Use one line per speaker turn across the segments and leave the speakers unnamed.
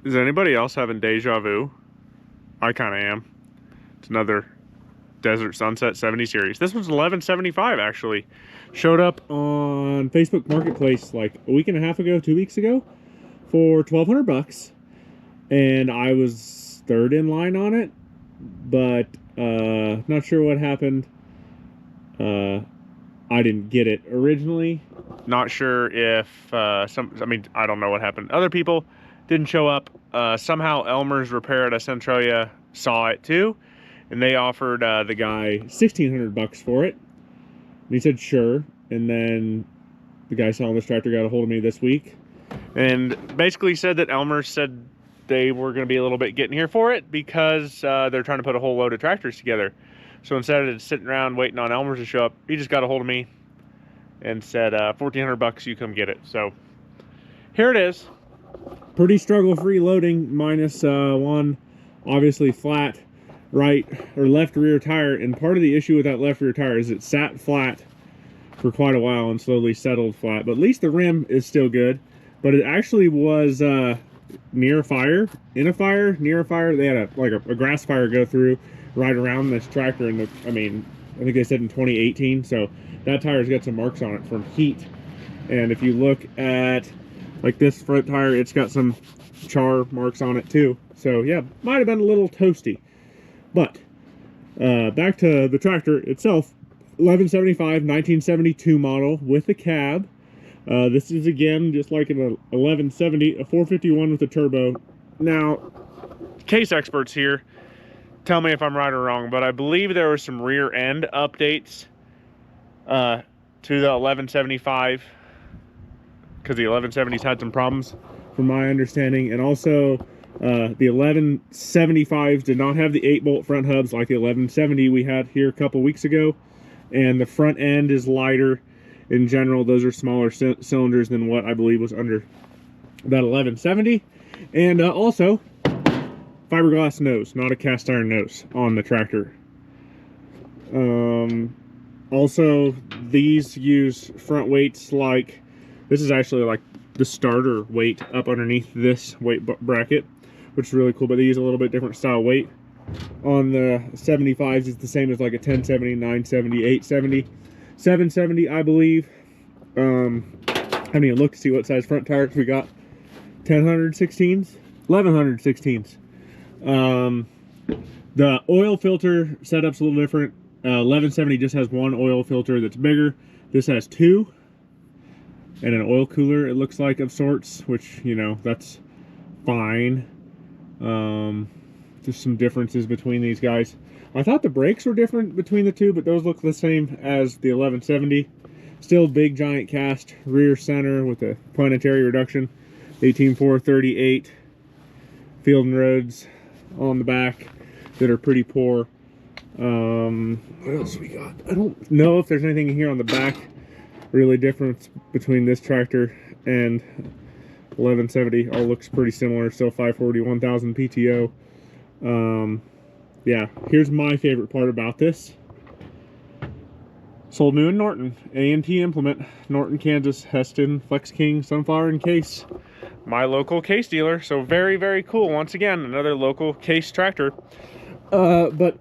Is anybody else having deja vu? I kind of am. It's another Desert Sunset 70 series. This one's 1175 actually. Showed up on Facebook Marketplace like a week and a half ago, 2 weeks ago, for 1,200 bucks. And I was third in line on it, but not sure what happened. I didn't get it originally. Not sure if I don't know what happened. Other people didn't show up. Somehow Elmer's Repair at Centralia saw it too, and they offered the guy 1,600 bucks for it. And he said sure, and then the guy selling this tractor got a hold of me this week and basically said that Elmer's said they were going to be a little bit getting here for it because they're trying to put a whole load of tractors together. So instead of sitting around waiting on Elmer's to show up, he just got a hold of me and said 1,400 bucks, you come get it. So here it is. Pretty struggle-free loading, minus one obviously flat right or left rear tire. And part of the issue with that left rear tire is it sat flat for quite a while and slowly settled flat. But at least the rim is still good. But it actually was near a fire, near a fire. They had a grass fire go through right around this tractor. And I think they said in 2018. So that tire's got some marks on it from heat. And if you look at like this front tire, it's got some char marks on it too. So yeah, might have been a little toasty. But back to the tractor itself. 1175 1972 model with a cab. This is again just like an 1170, a 451 with a turbo. Now, case experts here, tell me if I'm right or wrong, but I believe there were some rear end updates to the 1175 because the 1170s had some problems from my understanding. And also the 1175s did not have the 8-bolt front hubs like the 1170 we had here a couple weeks ago. And the front end is lighter. In general, those are smaller cylinders than what I believe was under that 1170. And also, fiberglass nose, not a cast iron nose on the tractor. Also, these use front weights like, this is actually like the starter weight up underneath this weight bracket, which is really cool, but they use a little bit different style weight. On the 75s, it's the same as like a 1070, 970, 870, 770, I believe. I haven't even looked to see what size front tires we got. 1016s, 1116s. The oil filter setup's a little different. 1170 just has one oil filter that's bigger. This has two. And an oil cooler, it looks like, of sorts, which, you know, that's fine. Just some differences between these guys. I thought the brakes were different between the two, but those look the same as the 1170. Still big giant cast rear center with a planetary reduction. 18.438 Field and Roads on the back that are pretty poor. What else we got? I don't know if there's anything in here on the back really different between this tractor and 1170. All looks pretty similar. Still 541,000 PTO. Yeah, here's my favorite part about this. Sold new in Norton. A&T implement. Norton, Kansas. Heston, Flex King, Sunflower, and Case. My local Case dealer. So very, very cool. Once again, another local Case tractor. But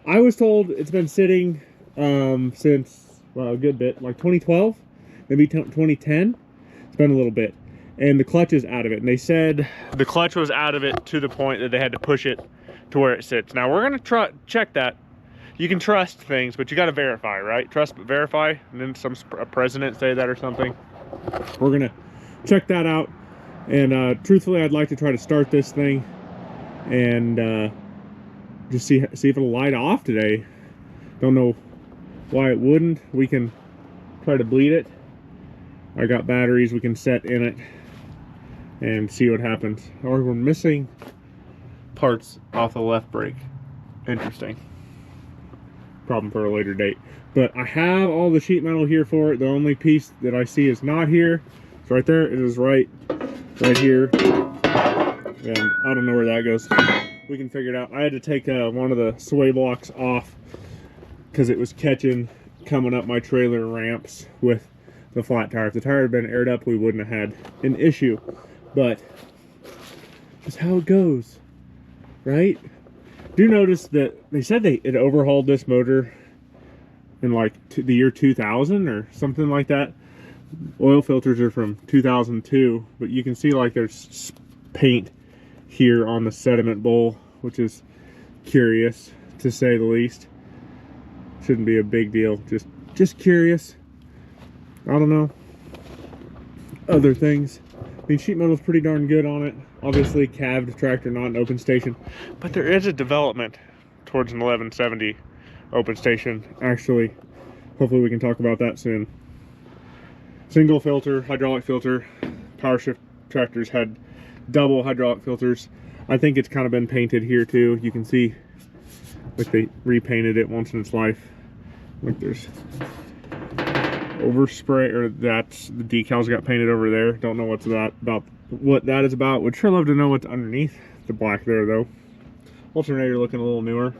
I was told it's been sitting since, well, a good bit. Like 2012, maybe 2010. It's been a little bit. And the clutch is out of it. And they said the clutch was out of it to the point that they had to push it to where it sits. Now, we're going to check that. You can trust things, but you got to verify, right? Trust but verify. And then a president say that or something. We're going to check that out. And truthfully, I'd like to try to start this thing and just see if it'll light off today. Don't know why it wouldn't. We can try to bleed it. I got batteries we can set in it and see what happens. Or we're missing parts off the left brake. Interesting. Problem for a later date. But I have all the sheet metal here for it. The only piece that I see is not here. It's right there. It is right here. And I don't know where that goes. We can figure it out. I had to take one of the sway blocks off because it was catching coming up my trailer ramps with the flat tire. If the tire had been aired up, we wouldn't have had an issue. But Just how it goes, right? Do notice that they said it overhauled this motor in like the year 2000 or something like that. Oil filters are from 2002, but you can see like there's paint here on the sediment bowl, which is curious to say the least. Shouldn't be a big deal, just curious. I don't know. Other things, I mean, sheet metal's pretty darn good on it. Obviously calved tractor, not an open station, but there is a development towards an 1170 open station. Actually, hopefully we can talk about that soon. Single filter, hydraulic filter. Power shift tractors had double hydraulic filters. I think it's kind of been painted here too. You can see like they repainted it once in its life. Like there's overspray, or that's the decals got painted over there. Don't know what that is about. Would sure love to know what's underneath the black there though. Alternator looking a little newer.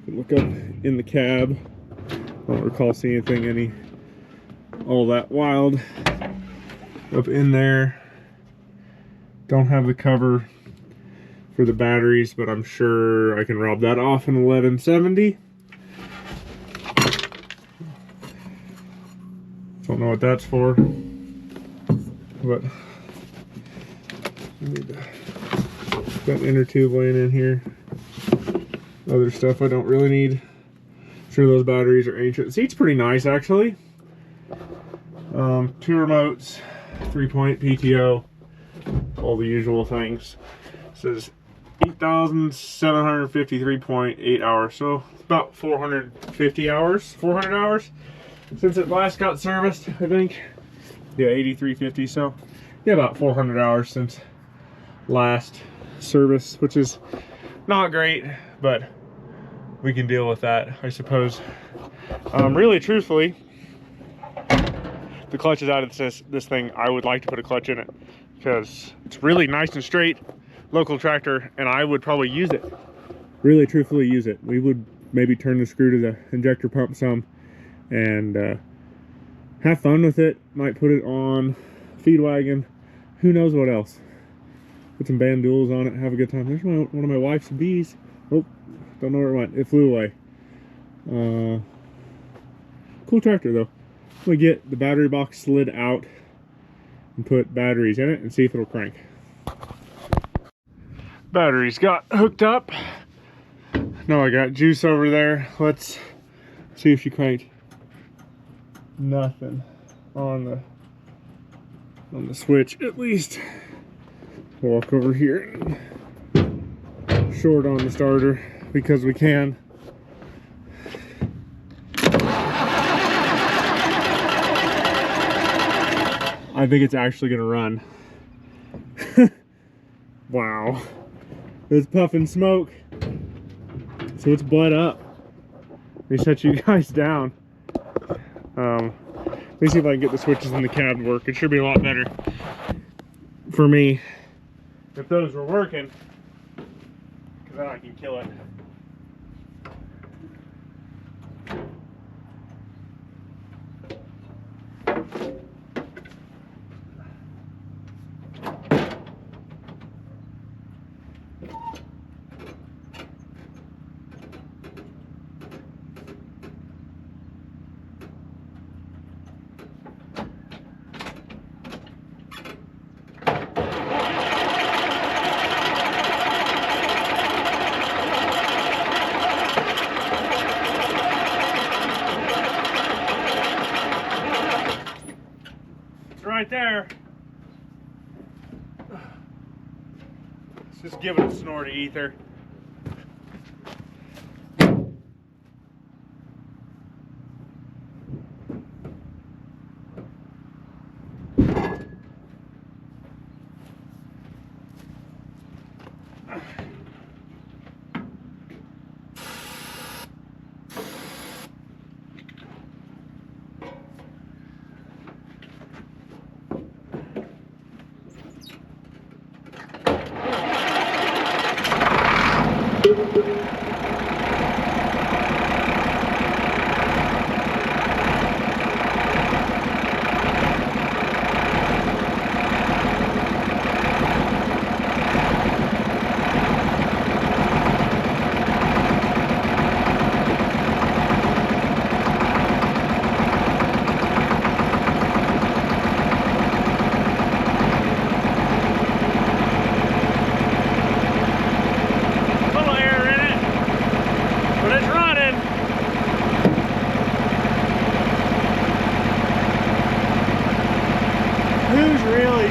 Look up in the cab. I don't recall seeing anything all that wild up in there. Don't have the cover for the batteries, but I'm sure I can rob that off in 1170. Don't know what that's for, but I need that inner tube laying in here. Other stuff I don't really need. Sure, those batteries are ancient. The seat's pretty nice actually. 2 remotes, 3-point PTO, all the usual things. It says 8,753.8 hours, so about 450 hours, 400 hours since it last got serviced, I think. Yeah, 8350, so yeah, about 400 hours since last service, which is not great, but we can deal with that, I suppose. Really, truthfully, the clutch is out of this thing. I would like to put a clutch in it because it's really nice and straight, local tractor, and I would probably use it. Really, truthfully, use it. We would maybe turn the screw to the injector pump some and have fun with it. Might put it on feed wagon. Who knows what else? Put some band duals on it. Have a good time. There's one of my wife's bees. Oh, don't know where it went. It flew away. Cool tractor though. I'm gonna get the battery box slid out and put batteries in it and see if it'll crank. Batteries got hooked up. Now I got juice over there. Let's see if she cranked. Nothing on the switch, at least. Walk over here and short on the starter because we can. I think it's actually gonna run. Wow. It's puffing smoke. So it's bled up. Let me set you guys down. Let me see if I can get the switches in the cab to work. It should be a lot better for me if those were working, because then I can kill it. Right there. Let's just give it a snort of ether.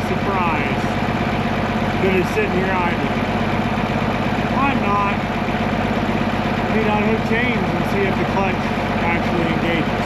surprised that it's sitting here idle. I'm not. I need to unhook chains and see if the clutch actually engages.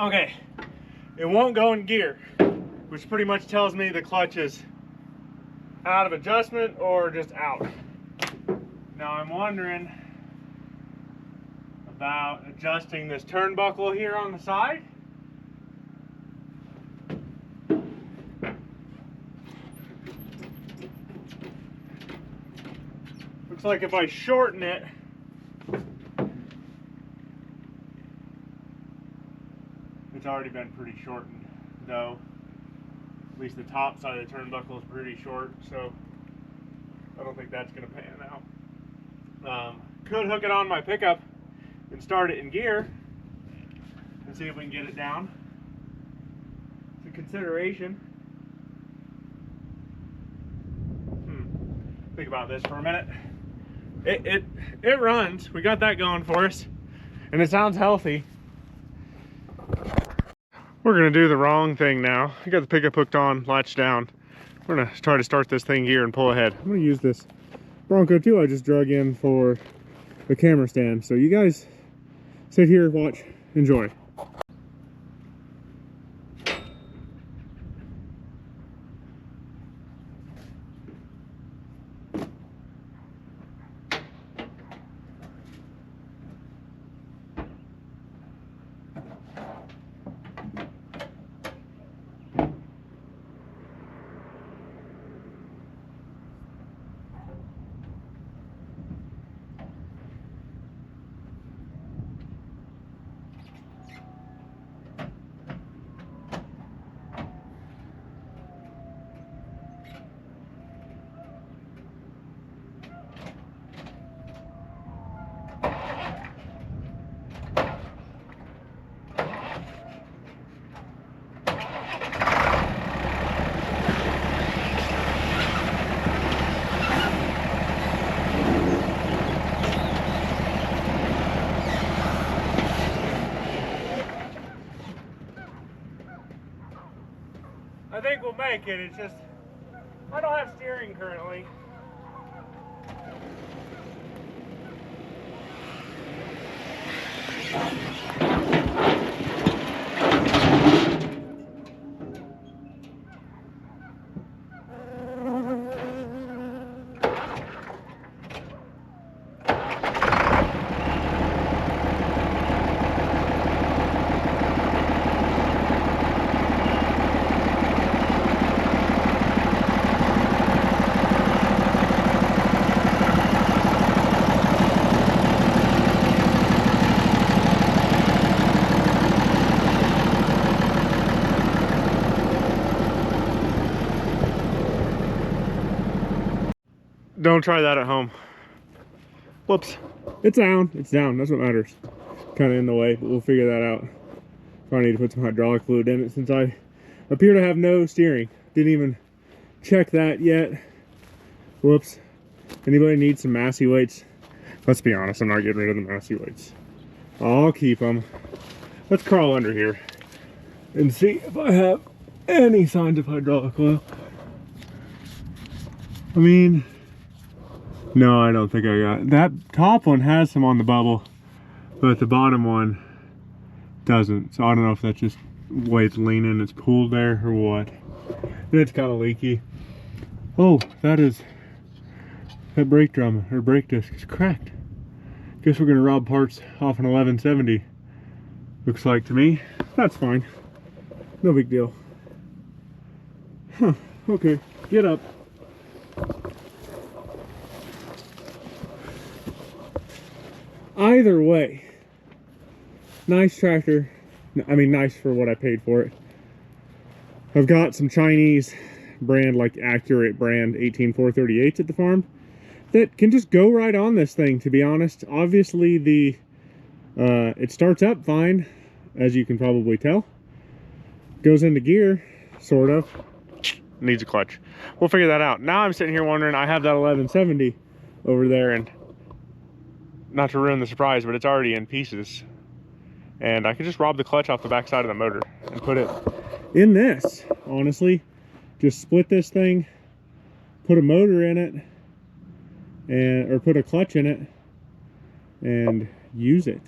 Okay, it won't go in gear, which pretty much tells me the clutch is out of adjustment or just out. Now I'm wondering about adjusting this turnbuckle here on the side. Looks like if I shorten it, it's already been pretty shortened, though. At least the top side of the turnbuckle is pretty short, so I don't think that's going to pan out. Could hook it on my pickup and start it in gear and see if we can get it down. It's a consideration. Think about this for a minute. It runs. We got that going for us, and it sounds healthy. We're gonna do the wrong thing now. I got the pickup hooked on, latched down. We're gonna try to start this thing here and pull ahead. I'm gonna use this Bronco 2 I just drug in for the camera stand. So you guys sit here, watch, enjoy. I think we'll make it. It's just, I don't have steering currently. Don't try that at home. Whoops. It's down. It's down. That's what matters. Kind of in the way, but we'll figure that out. Probably need to put some hydraulic fluid in it since I appear to have no steering. Didn't even check that yet. Whoops. Anybody need some Massey weights? Let's be honest, I'm not getting rid of the Massey weights. I'll keep them. Let's crawl under here and see if I have any signs of hydraulic oil. I mean, no, I don't think I got. That top one has some on the bubble, but the bottom one doesn't. So I don't know if that's just the way it's leaning, it's pooled there or what. It's kind of leaky. Oh, that brake drum or brake disc is cracked. Guess we're gonna rob parts off an 1170. Looks like to me. That's fine. No big deal. Huh, okay, get up. Either way, nice tractor. I mean, nice for what I paid for it. I've got some Chinese brand, like accurate brand 18438s at the farm that can just go right on this thing, to be honest. Obviously it starts up fine, as you can probably tell. Goes into gear, sort of. Needs a clutch. We'll figure that out. Now I'm sitting here wondering, I have that 1170 over there, and not to ruin the surprise, but it's already in pieces. And I could just rob the clutch off the back side of the motor and put it in this, honestly. Just split this thing, put a motor in it, or put a clutch in it, and use it.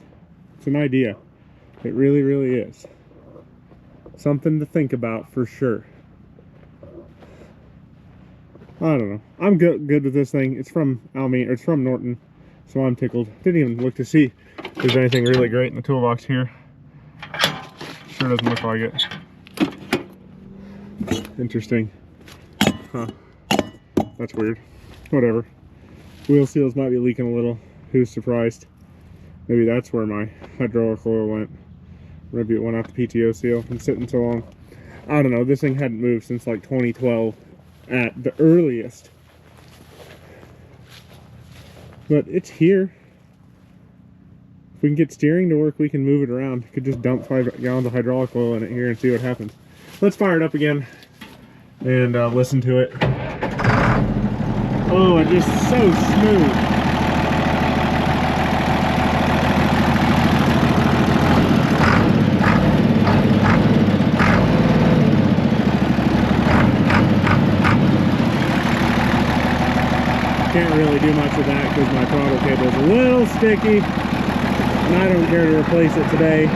It's an idea. It really, really is. Something to think about for sure. I don't know. I'm good with this thing. It's from it's from Norton, so I'm tickled. Didn't even look to see if there's anything really great in the toolbox here. Sure doesn't look like it. Interesting. Huh. That's weird. Whatever. Wheel seals might be leaking a little. Who's surprised? Maybe that's where my hydraulic oil went. Maybe it went off the PTO seal. Been sitting so long. I don't know. This thing hadn't moved since like 2012 at the earliest. But it's here. If we can get steering to work, we can move it around. Could just dump 5 gallons of hydraulic oil in it here and see what happens. Let's fire it up again and listen to it. Oh, it's just so smooth. Can't really do much with that because my throttle cable is a little sticky, and I don't care to replace it today.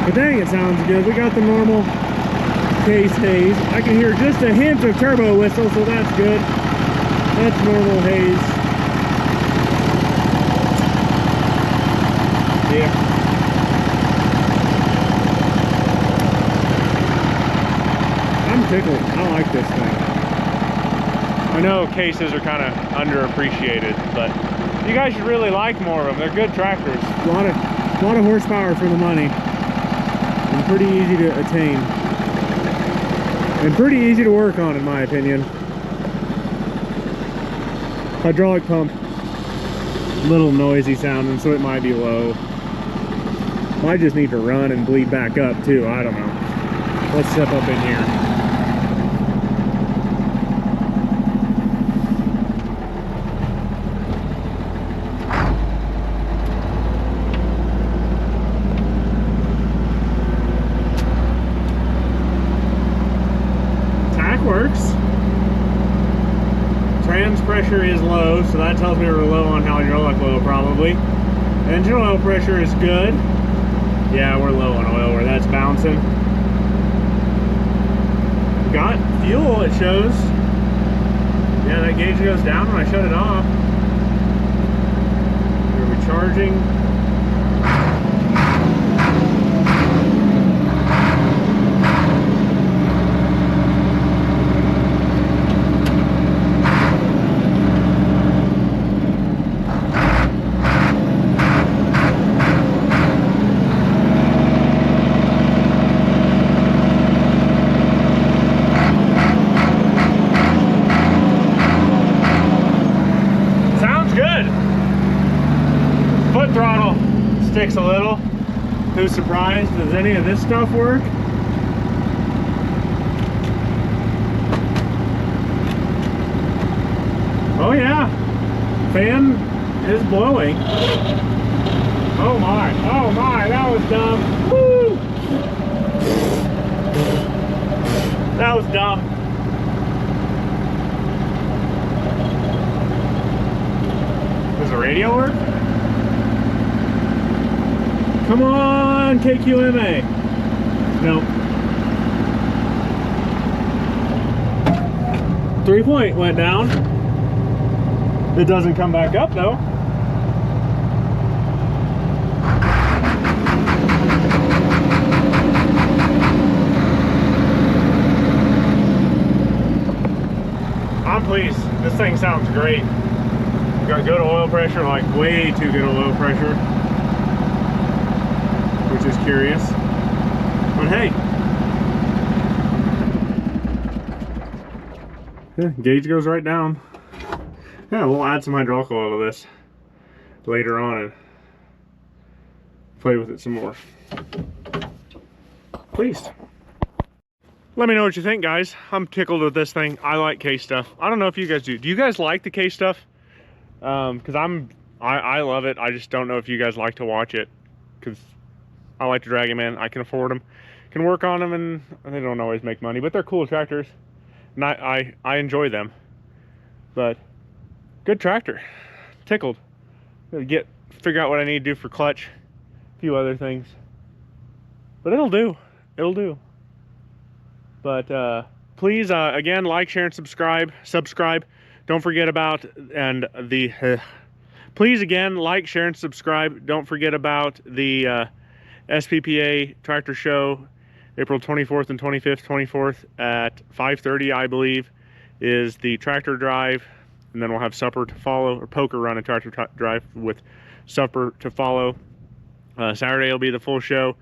But dang, it sounds good. We got the normal case haze. I can hear just a hint of turbo whistle, so that's good. That's normal haze. Yeah. I'm tickled. I like this thing. I know cases are kind of underappreciated, but you guys should really like more of them. They're good tractors. A lot of horsepower for the money. And pretty easy to attain. And pretty easy to work on, in my opinion. Hydraulic pump. Little noisy sounding, so it might be low. Might just need to run and bleed back up too. I don't know. Let's step up in here. Works. Trans pressure is low, so that tells me we're low on hydraulic oil probably. Engine oil pressure is good. Yeah, we're low on oil where that's bouncing. Got fuel, it shows. Yeah, that gauge goes down when I shut it off. We're recharging. Throttle sticks a little. Who's surprised? Does any of this stuff work? Oh yeah, fan is blowing. Oh my, that was dumb. Woo! That was dumb. Does the radio work? Come on, KQMA. Nope. 3-point went down. It doesn't come back up though. I'm pleased. This thing sounds great. Got good oil pressure, like way too good oil pressure, which is curious. But hey, yeah, gauge goes right down. Yeah, we'll add some hydraulic oil to this later on and play with it some more. Pleased. Let me know what you think, guys. I'm tickled with this thing. I like K stuff. I don't know if you guys do. Do you guys like the K stuff? Because I love it. I just don't know if you guys like to watch it, because I like to drag them in. I can afford them, can work on them, and they don't always make money, but they're cool tractors, and I enjoy them. But good tractor. Tickled. Figure out what I need to do for clutch, a few other things, but it'll do. It'll do. But please, again, like, share, and subscribe. Don't forget about, please again, like, share, and subscribe. Don't forget about the SPPA tractor show, April 24th and 25th. 24th at 5:30, I believe, is the tractor drive. And then we'll have supper to follow, or poker run and tractor drive with supper to follow. Saturday will be the full show.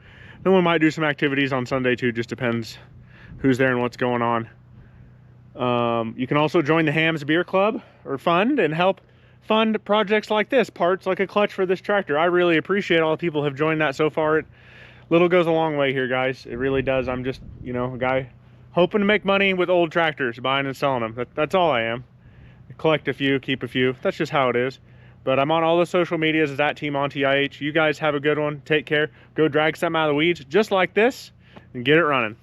Then we might do some activities on Sunday too, just depends who's there and what's going on. You can also join the Hams Beer Club or Fund and help fund projects like this, parts like a clutch for this tractor. I really appreciate all the people who have joined that so far. Little goes a long way here, guys. It really does. I'm just, you know, a guy hoping to make money with old tractors, buying and selling them. That's all I am. Collect a few, keep a few. That's just how it is. But I'm on all the social medias as @TeamOnTIH. You guys have a good one. Take care. Go drag something out of the weeds just like this and get it running.